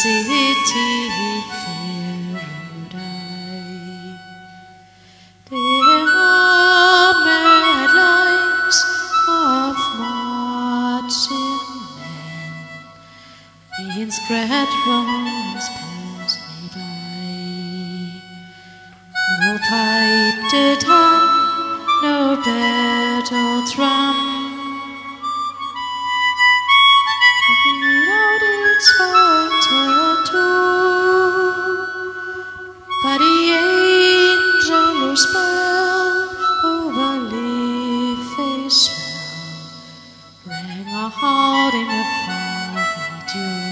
city Fairodai. There are mad lines of marching men, in scratched bronze past me by. No pipe did hum, no battle drum, to beat out its fighter tune. But the angel who spelled over Leafy's smell rang out in a foggy tune.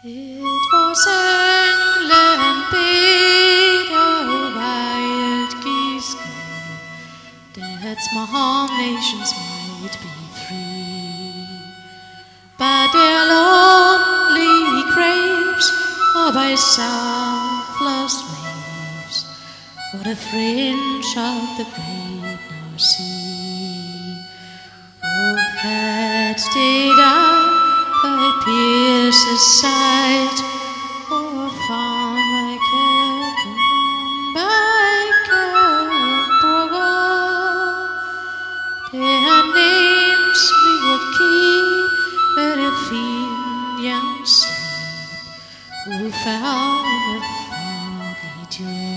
It was England bid a wild geese go, that small nations might be free. But their lonely graves are by southless waves, or the fringe of the great North Sea. Oh, had they died by Pierce's side, or found by Cabrera, their names we would keep where the Fenians sleep, who fell in the foggy tune.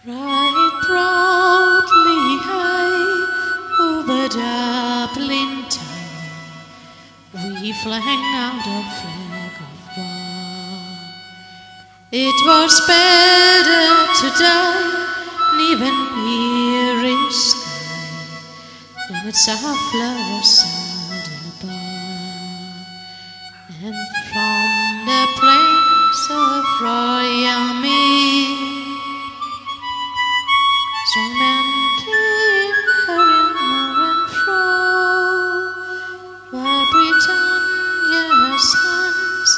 Right proudly high over Dublin town, we flung out a flag of war. It was better to die even near its sky than its flowers saddle bar. And from the plains of Royal Mead, strong men came hurrying to and fro, while Britannia's sons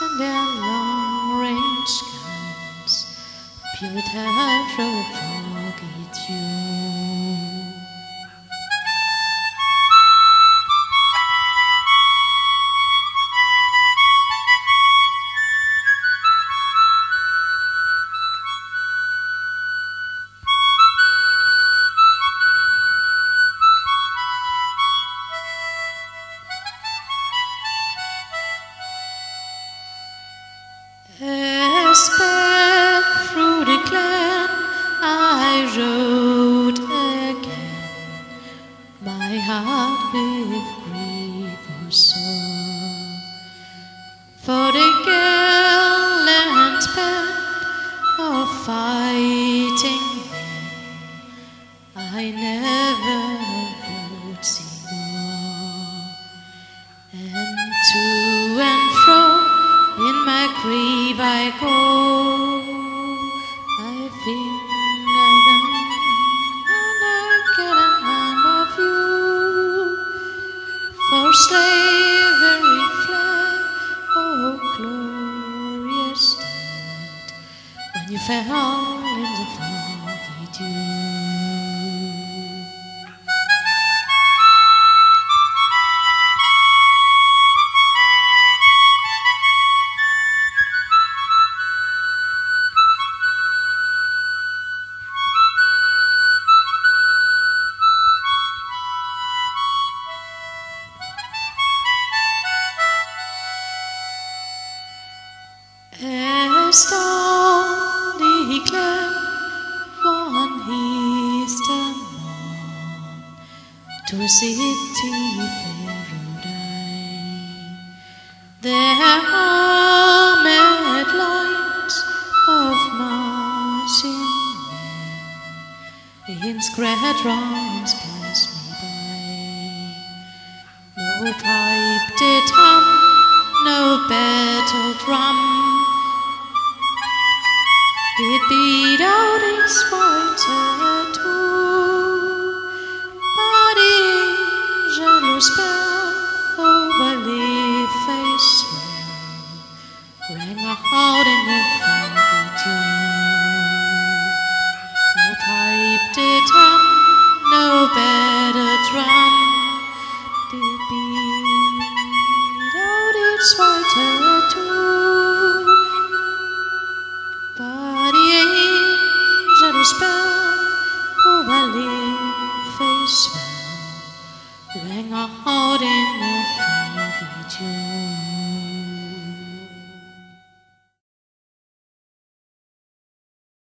and their long-range guns peered her through a foggy tune. As back through the glen I rode again, my heart with grief was sore. For the gallant band of fighting men I never would see more. And to and fro in my grave I go, I think again and again of you. For slavery fled, oh glorious dead, when you fell in the foggy dew. As dawn declared one Easter morn to a city Fairodai, armed light of Martin in square drums pass me by. No pipe did hum, no battle drum did beat out its fighter too, but in jealous spell over leaf face swell rang out in the foggy tune. No pipe did hum, no better drum did beat out its fighter too, but the angel spell over leaf face swell rang out in the foggy tune.